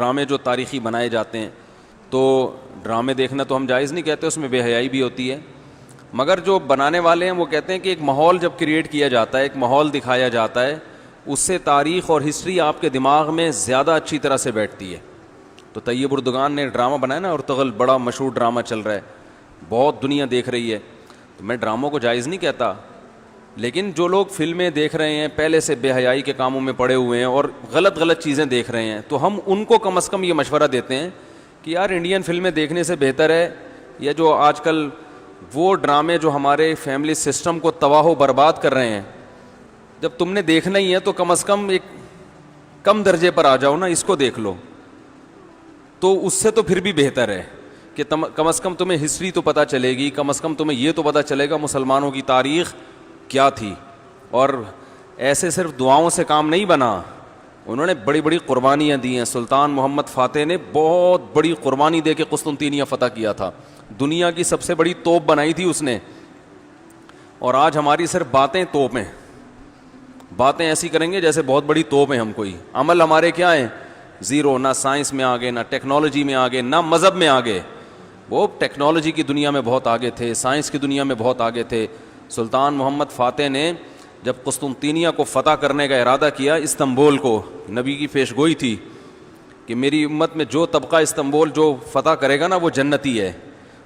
ڈرامے جو تاریخی بنائے جاتے ہیں، تو ڈرامے دیکھنا تو ہم جائز نہیں کہتے، اس میں بے حیائی بھی ہوتی ہے، مگر جو بنانے والے ہیں وہ کہتے ہیں کہ ایک ماحول جب کریٹ کیا جاتا ہے، ایک ماحول دکھایا جاتا ہے، اس سے تاریخ اور ہسٹری آپ کے دماغ میں زیادہ اچھی طرح سے بیٹھتی ہے۔ تو طیب اردگان نے ڈرامہ بنایا نا، ارطغرل بڑا مشہور ڈرامہ چل رہا ہے، بہت دنیا دیکھ رہی ہے، تو میں ڈراموں کو جائز نہیں کہتا، لیکن جو لوگ فلمیں دیکھ رہے ہیں پہلے سے بے حیائی کے کاموں میں پڑے ہوئے ہیں اور غلط غلط چیزیں دیکھ رہے ہیں، تو ہم ان کو کم از کم یہ مشورہ دیتے ہیں کہ یار انڈین فلمیں دیکھنے سے بہتر ہے یہ جو آج کل وہ ڈرامے جو ہمارے فیملی سسٹم کو تباہ و برباد کر رہے ہیں، جب تم نے دیکھنا ہی ہے تو کم از کم ایک کم درجے پر آ جاؤ نا، اس کو دیکھ لو، تو اس سے تو پھر بھی بہتر ہے کہ کم از کم تمہیں ہسٹری تو پتہ چلے گی، کم از کم تمہیں یہ تو پتہ چلے گا مسلمانوں کی تاریخ کیا تھی۔ اور ایسے صرف دعاؤں سے کام نہیں بنا، انہوں نے بڑی بڑی قربانیاں دی ہیں۔ سلطان محمد فاتح نے بہت بڑی قربانی دے کے قسطنطینیہ فتح کیا تھا، دنیا کی سب سے بڑی توپ بنائی تھی اس نے، اور آج ہماری صرف باتیں توپ ہیں، باتیں ایسی کریں گے جیسے بہت بڑی توپ ہیں ہم، کوئی عمل ہمارے کیا ہیں زیرو، نہ سائنس میں آگے، نہ ٹیکنالوجی میں آگے، نہ مذہب میں آگے۔ وہ ٹیکنالوجی کی دنیا میں بہت آگے تھے، سائنس کی دنیا میں بہت آگے تھے۔ سلطان محمد فاتح نے جب قسطنطینیہ کو فتح کرنے کا ارادہ کیا، استنبول کو، نبی کی پیشگوئی تھی کہ میری امت میں جو طبقہ استنبول جو فتح کرے گا نا وہ جنتی ہے،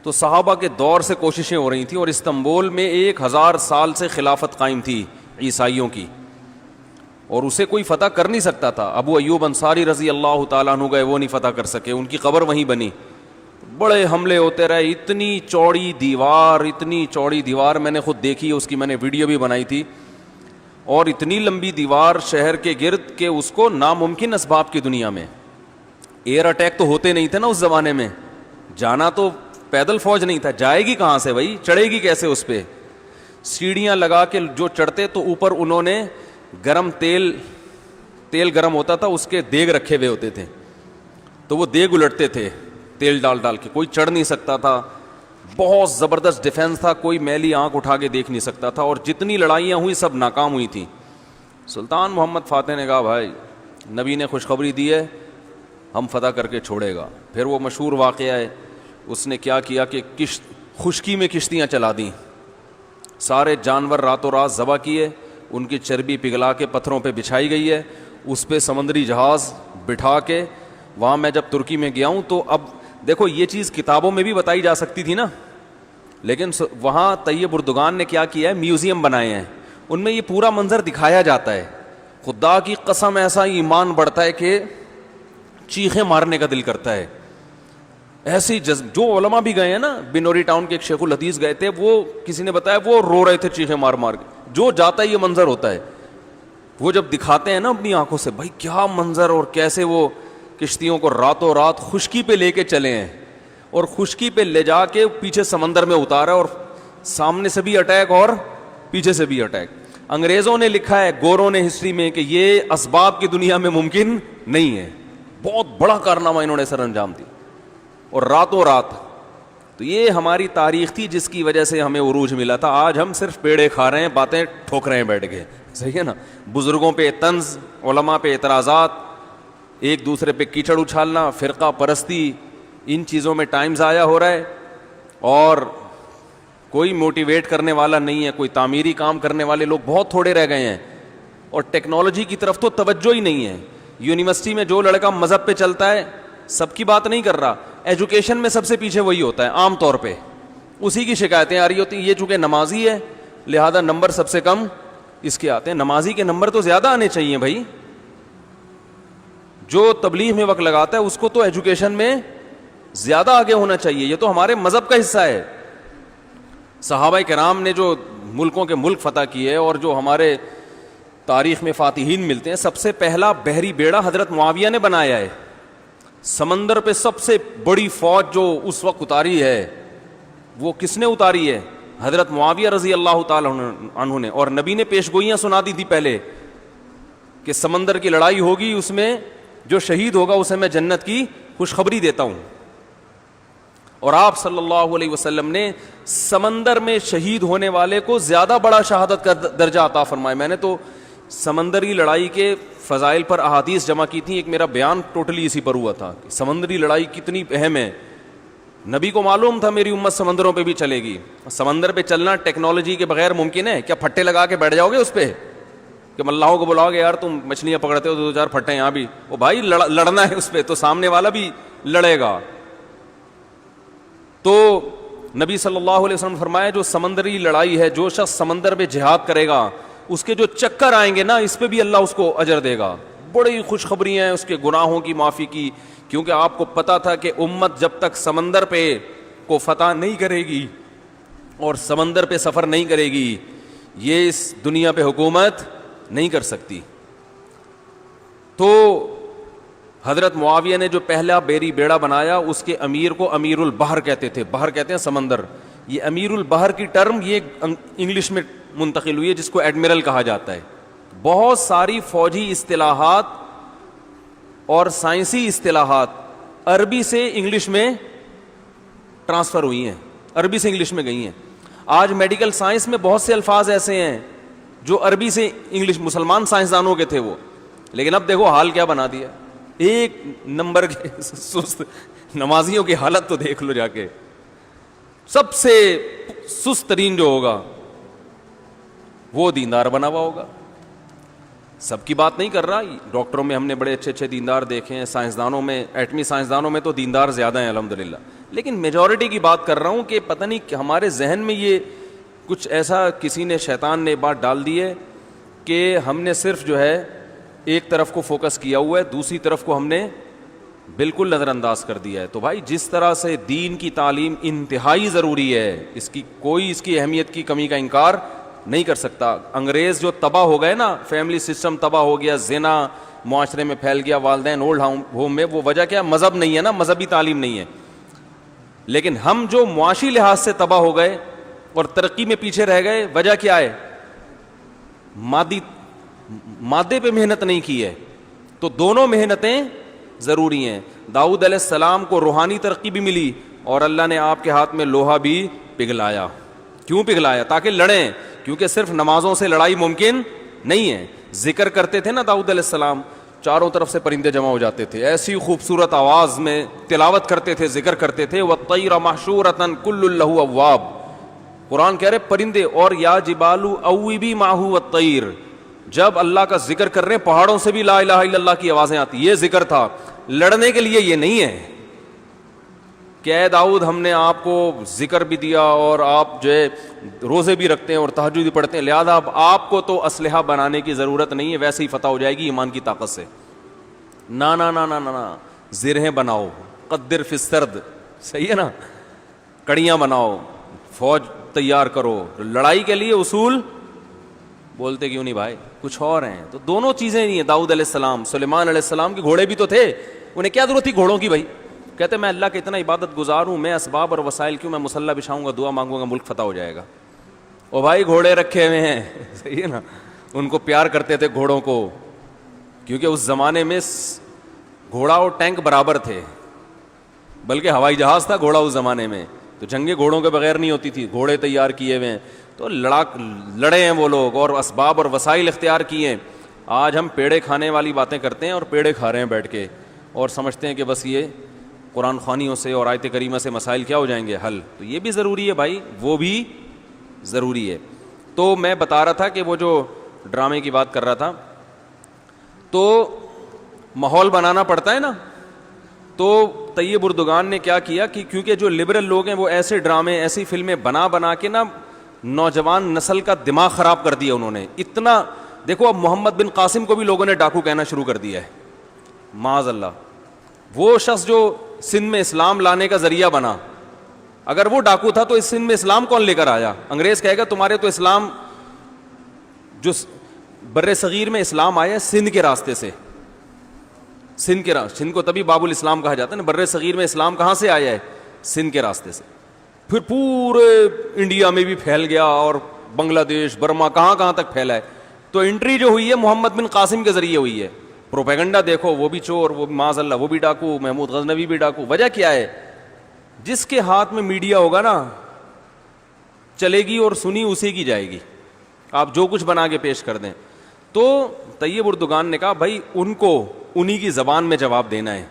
تو صحابہ کے دور سے کوششیں ہو رہی تھیں، اور استنبول میں 1000 سال سے خلافت قائم تھی عیسائیوں کی، اور اسے کوئی فتح کر نہیں سکتا تھا۔ ابو ایوب انصاری رضی اللہ تعالیٰ عنہ گئے، وہ نہیں فتح کر سکے، ان کی قبر وہیں بنی، بڑے حملے ہوتے رہے، اتنی چوڑی دیوار میں نے خود دیکھی، اس کی میں نے ویڈیو بھی بنائی تھی، اور اتنی لمبی دیوار شہر کے گرد کہ اس کو ناممکن اسباب کی دنیا میں، ایئر اٹیک تو ہوتے نہیں تھے نا اس زمانے میں، جانا تو پیدل فوج نہیں تھا، جائے گی کہاں سے بھائی، چڑھے گی کیسے اس پہ، سیڑھیاں لگا کے جو چڑھتے تو اوپر انہوں نے گرم تیل گرم ہوتا تھا، اس کے دیگ رکھے ہوئے ہوتے تھے، تو وہ دیگ الٹتے تھے تیل ڈال کے، کوئی چڑھ نہیں سکتا تھا، بہت زبردست ڈیفنس تھا، کوئی میلی آنکھ اٹھا کے دیکھ نہیں سکتا تھا، اور جتنی لڑائیاں ہوئی سب ناکام ہوئی تھیں۔ سلطان محمد فاتح نے کہا بھائی نبی نے خوشخبری دی ہے، ہم فتح کر کے چھوڑے گا۔ پھر وہ مشہور واقعہ ہے، اس نے کیا کیا کہ خشکی میں کشتیاں چلا دیں، سارے جانور راتوں رات ذبح کیے، ان کی چربی پگھلا کے پتھروں پہ بچھائی گئی ہے، اس پہ سمندری جہاز بٹھا کے، وہاں میں جب ترکی میں گیا ہوں تو اب دیکھو یہ چیز کتابوں میں بھی بتائی جا سکتی تھی نا، لیکن وہاں طیب اردگان نے کیا کیا ہے، میوزیم بنائے ہیں، ان میں یہ پورا منظر دکھایا جاتا ہے، خدا کی قسم ایسا ایمان بڑھتا ہے کہ چیخیں مارنے کا دل کرتا ہے، ایسی جو علماء بھی گئے ہیں نا، بنوری ٹاؤن کے ایک شیخ الحدیث گئے تھے، وہ کسی نے بتایا وہ رو رہے تھے چیخیں مار مار کے، جو جاتا ہے یہ منظر ہوتا ہے، وہ جب دکھاتے ہیں نا اپنی آنکھوں سے، بھائی کیا منظر، اور کیسے وہ کشتیوں کو راتوں رات خشکی پہ لے کے چلے ہیں، اور خشکی پہ لے جا کے پیچھے سمندر میں اتارا، اور سامنے سے بھی اٹیک اور پیچھے سے بھی اٹیک۔ انگریزوں نے لکھا ہے، گوروں نے ہسٹری میں، کہ یہ اسباب کی دنیا میں ممکن نہیں ہے، بہت بڑا کارنامہ انہوں نے سر انجام دی، اور راتوں رات۔ تو یہ ہماری تاریخ تھی جس کی وجہ سے ہمیں عروج ملا تھا، آج ہم صرف پیڑے کھا رہے ہیں، باتیں ٹھوک رہے ہیں بیٹھ کے، صحیح ہے نا، بزرگوں پہ طنز، علماء پہ اعتراضات، ایک دوسرے پہ کیچڑ اچھالنا، فرقہ پرستی، ان چیزوں میں ٹائم ضائع ہو رہا ہے، اور کوئی موٹیویٹ کرنے والا نہیں ہے، کوئی تعمیری کام کرنے والے لوگ بہت تھوڑے رہ گئے ہیں، اور ٹیکنالوجی کی طرف تو توجہ ہی نہیں ہے۔ یونیورسٹی میں جو لڑکا مذہب پہ چلتا ہے، سب کی بات نہیں کر رہا، ایجوکیشن میں سب سے پیچھے وہی ہوتا ہے عام طور پہ، اسی کی شکایتیں آ رہی ہوتی ہیں، یہ چونکہ نمازی ہے لہذا نمبر سب سے کم اس کے آتے ہیں، نمازی کے نمبر تو زیادہ آنے چاہیے بھائی، جو تبلیغ میں وقت لگاتا ہے اس کو تو ایجوکیشن میں زیادہ آگے ہونا چاہیے، یہ تو ہمارے مذہب کا حصہ ہے۔ صحابہ کرام نے جو ملکوں کے ملک فتح کیے، اور جو ہمارے تاریخ میں فاتحین ملتے ہیں، سب سے پہلا بحری بیڑا حضرت معاویہ نے بنایا ہے، سمندر پہ سب سے بڑی فوج جو اس وقت اتاری ہے وہ کس نے اتاری ہے؟ حضرت معاویہ رضی اللہ تعالی عنہ نے، اور نبی نے پیشگوئیاں سنا دی تھی پہلے کہ سمندر کی لڑائی ہوگی، اس میں جو شہید ہوگا اسے میں جنت کی خوشخبری دیتا ہوں، اور آپ صلی اللہ علیہ وسلم نے سمندر میں شہید ہونے والے کو زیادہ بڑا شہادت کا درجہ عطا فرمایا۔ میں نے تو سمندری لڑائی کے فضائل پر احادیث جمع کی تھیں. ایک میرا بیان ٹوٹلی اسی پر ہوا تھا کہ سمندری لڑائی کتنی اہم ہے. نبی کو معلوم تھا میری امت سمندروں پہ بھی چلے گی. سمندر پہ چلنا ٹیکنالوجی کے بغیر ممکن ہے کیا؟ پھٹے لگا کے بیٹھ جاؤ گے اس پہ کہ ملاحوں کو بلاؤ گے یار تم مچھلیاں پکڑتے ہو، 2-4 پھٹے یہاں بھی، وہ بھائی لڑنا ہے اس پہ تو سامنے والا بھی لڑے گا. تو نبی صلی اللہ علیہ وسلم نے فرمایا جو سمندری لڑائی ہے، جو شخص سمندر پہ جہاد کرے گا اس کے جو چکر آئیں گے نا، اس پہ بھی اللہ اس کو اجر دے گا. بڑی خوشخبری ہیں اس کے گناہوں کی معافی کی، کیونکہ آپ کو پتا تھا کہ امت جب تک سمندر پہ کو فتح نہیں کرے گی اور سمندر پہ سفر نہیں کرے گی، یہ اس دنیا پہ حکومت نہیں کر سکتی. تو حضرت معاویہ نے جو پہلا بیری بیڑا بنایا اس کے امیر کو امیر البحر کہتے تھے. بحر کہتے ہیں سمندر. یہ امیر البحر کی ٹرم یہ انگلش میں منتقل ہوئی ہے جس کو ایڈمرل کہا جاتا ہے. بہت ساری فوجی اصطلاحات اور سائنسی اصطلاحات عربی سے انگلش میں ٹرانسفر ہوئی ہیں، عربی سے انگلش میں گئی ہیں. آج میڈیکل سائنس میں بہت سے الفاظ ایسے ہیں جو عربی سے انگلش، مسلمان سائنسدانوں کے تھے وہ، لیکن اب دیکھو حال کیا بنا دیا. ایک نمبر کے سست نمازیوں کی حالت تو دیکھ لو جا کے. سب سے سست ترین جو ہوگا وہ دیندار بنا ہوا ہوگا. سب کی بات نہیں کر رہا، ڈاکٹروں میں ہم نے بڑے اچھے اچھے دیندار دیکھے ہیں، سائنسدانوں میں، ایٹمی سائنسدانوں میں تو دیندار زیادہ ہیں الحمدللہ، لیکن میجورٹی کی بات کر رہا ہوں کہ پتہ نہیں کہ ہمارے ذہن میں یہ کچھ ایسا کسی نے، شیطان نے بات ڈال دی ہے کہ ہم نے صرف جو ہے ایک طرف کو فوکس کیا ہوا ہے، دوسری طرف کو ہم نے بالکل نظر انداز کر دیا ہے. تو بھائی جس طرح سے دین کی تعلیم انتہائی ضروری ہے، اس کی کوئی اس کی اہمیت کی کمی کا انکار نہیں کر سکتا. انگریز جو تباہ ہو گئے نا، فیملی سسٹم تباہ ہو گیا، زنا معاشرے میں پھیل گیا، والدین اولڈ ہوم میں، وہ وجہ کیا؟ مذہب نہیں ہے نا، مذہبی تعلیم نہیں ہے. لیکن ہم جو معاشی لحاظ سے تباہ ہو گئے اور ترقی میں پیچھے رہ گئے، وجہ کیا ہے؟ مادے پہ محنت نہیں کی ہے. تو دونوں محنتیں ضروری ہیں. داؤد علیہ السلام کو روحانی ترقی بھی ملی اور اللہ نے آپ کے ہاتھ میں لوہا بھی پگھلایا. کیوں پگھلایا؟ تاکہ لڑیں، کیونکہ صرف نمازوں سے لڑائی ممکن نہیں ہے. ذکر کرتے تھے نا داؤد علیہ السلام، چاروں طرف سے پرندے جمع ہو جاتے تھے، ایسی خوبصورت آواز میں تلاوت کرتے تھے، ذکر کرتے تھے. وَالطَّيْرَ مَحْشُورَةً كُلٌّ لَهُ أَوَّابٌ. قرآن کہہ رہے پرندے، اور یا جبال اوبی ماہو والطیر. جب اللہ کا ذکر کر رہے ہیں پہاڑوں سے بھی لا الہ الا اللہ کی آوازیں آتی. یہ ذکر تھا، لڑنے کے لیے یہ نہیں ہے کہ اے داؤد ہم نے آپ کو ذکر بھی دیا اور آپ جو ہے روزے بھی رکھتے ہیں اور تہجد بھی پڑھتے ہیں، لہذا اب آپ کو تو اسلحہ بنانے کی ضرورت نہیں ہے، ویسے ہی فتح ہو جائے گی ایمان کی طاقت سے. نا نا نا نا نا، زرہیں بناؤ، قدر فی السرد، صحیح ہے نا، کڑیاں بناؤ، فوج تیار کرو. لڑائی کے لیے اصول بولتے کیوں نہیں بھائی؟ کچھ اور ہیں. تو دونوں چیزیں نہیں ہیں. داؤد علیہ السلام، سلیمان علیہ السلام کے گھوڑے بھی تو تھے، انہیں کیا ضرورت تھی گھوڑوں کی بھائی؟ کہتے میں اللہ کا اتنا عبادت گزار ہوں، میں اسباب اور وسائل کیوں، میں مسلح بچھاؤں گا، دعا مانگوں گا، ملک فتح ہو جائے گا. او بھائی گھوڑے رکھے ہوئے ہیں، صحیح ہے نا. ان کو پیار کرتے تھے گھوڑوں کو، کیونکہ اس زمانے میں گھوڑا اور ٹینک برابر تھے، بلکہ ہوائی جہاز تھا گھوڑا اس زمانے میں. تو جنگیں گھوڑوں کے بغیر نہیں ہوتی تھی، گھوڑے تیار کیے ہوئے ہیں. تو لڑے ہیں وہ لوگ اور اسباب اور وسائل اختیار کیے ہیں. آج ہم پیڑے کھانے والی باتیں کرتے ہیں اور پیڑے کھا رہے ہیں بیٹھ کے، اور سمجھتے ہیں کہ بس یہ قرآن خوانیوں سے اور آیت کریمہ سے مسائل کیا ہو جائیں گے حل. تو یہ بھی ضروری ہے بھائی، وہ بھی ضروری ہے. تو میں بتا رہا تھا کہ وہ جو ڈرامے کی بات کر رہا تھا، تو ماحول بنانا پڑتا ہے نا. تو طیب اردگان نے کیا کیا کہ کیونکہ جو لبرل لوگ ہیں وہ ایسے ڈرامے، ایسی فلمیں بنا کے نا نوجوان نسل کا دماغ خراب کر دیا انہوں نے. اتنا دیکھو، اب محمد بن قاسم کو بھی لوگوں نے ڈاکو کہنا شروع کر دیا ہے، معاذ اللہ. وہ شخص جو سندھ میں اسلام لانے کا ذریعہ بنا، اگر وہ ڈاکو تھا تو اس سندھ میں اسلام کون لے کر آیا؟ انگریز کہے گا تمہارے تو اسلام، جو بر صغیر میں اسلام آیا سندھ کے راستے سے، سندھ کو تبھی باب الاسلام کہا جاتا ہے نا. بر صغیر میں اسلام کہاں سے آیا ہے؟ سندھ کے راستے سے. پھر پورے انڈیا میں بھی پھیل گیا اور بنگلہ دیش، برما، کہاں کہاں تک پھیلا ہے. تو انٹری جو ہوئی ہے محمد بن قاسم کے ذریعے ہوئی ہے. پروپیگنڈا دیکھو، وہ بھی چور، وہ بھی معاذ اللہ وہ بھی ڈاکو، محمود غزنوی بھی ڈاکو. وجہ کیا ہے؟ جس کے ہاتھ میں میڈیا ہوگا نا چلے گی اور سنی اسی کی جائے گی، آپ جو کچھ بنا کے پیش کر دیں. تو طیب اردگان نے کہا بھائی ان کو انہی کی زبان میں جواب دینا ہے,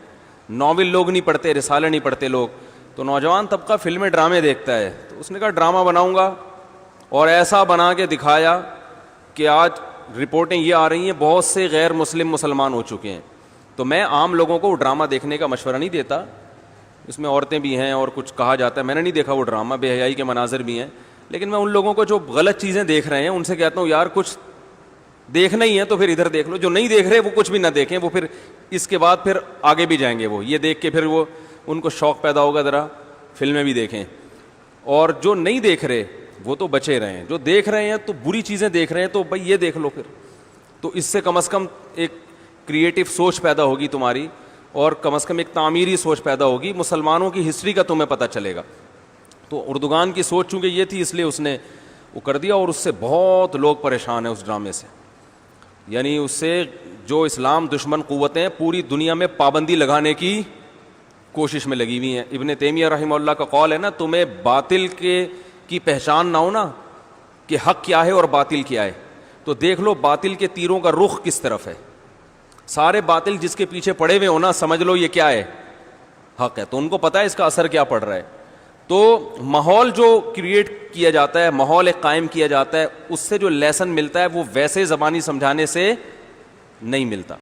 ناول لوگ نہیں پڑھتے, رسالے نہیں پڑھتے لوگ. تو نوجوان طبقہ فلمیں ڈرامے دیکھتا ہے, تو اس نے کہا ڈرامہ بناؤں گا, اور ایسا بنا کے دکھایا کہ آج رپورٹیں یہ آ رہی ہیں بہت سے غیر مسلم مسلمان ہو چکے ہیں. تو میں عام لوگوں کو ڈرامہ دیکھنے کا مشورہ نہیں دیتا, اس میں عورتیں بھی ہیں اور کچھ کہا جاتا ہے, میں نے نہیں دیکھا وہ ڈرامہ, بے حیائی کے مناظر بھی ہیں, لیکن میں ان لوگوں کو جو غلط چیزیں دیکھ رہے ہیں ان سے کہتا ہوں یار کچھ دیکھنا ہی ہے تو پھر ادھر دیکھ لو, جو نہیں دیکھ رہے وہ کچھ بھی نہ دیکھیں, وہ پھر اس کے بعد پھر آگے بھی جائیں گے, وہ یہ دیکھ کے پھر وہ ان کو شوق پیدا ہوگا ذرا فلمیں بھی دیکھیں. اور جو نہیں دیکھ رہے وہ تو بچے رہے ہیں, جو دیکھ رہے ہیں تو بری چیزیں دیکھ رہے ہیں تو بھائی یہ دیکھ لو پھر, تو اس سے کم از کم ایک کریٹو سوچ پیدا ہوگی تمہاری, اور کم از کم ایک تعمیری سوچ پیدا ہوگی, مسلمانوں کی ہسٹری کا تمہیں پتہ چلے گا. تو اردگان کی سوچ چونکہ یہ تھی اس لیے اس نے وہ کر دیا, اور اس سے بہت لوگ پریشان ہیں اس ڈرامے سے. یعنی اس سے جو اسلام دشمن قوتیں پوری دنیا میں پابندی لگانے کی کوشش میں لگی ہوئی ہیں. ابن تیمیہ رحمہ اللہ کا قول ہے نا, تمہیں باطل کی پہچان نہ ہو نا کہ حق کیا ہے اور باطل کیا ہے, تو دیکھ لو باطل کے تیروں کا رخ کس طرف ہے. سارے باطل جس کے پیچھے پڑے ہوئے ہو نا, سمجھ لو یہ کیا ہے, حق ہے, تو ان کو پتہ ہے اس کا اثر کیا پڑ رہا ہے. تو ماحول جو کریٹ کیا جاتا ہے, ماحول ایک قائم کیا جاتا ہے, اس سے جو لیسن ملتا ہے وہ ویسے زبانی سمجھانے سے نہیں ملتا.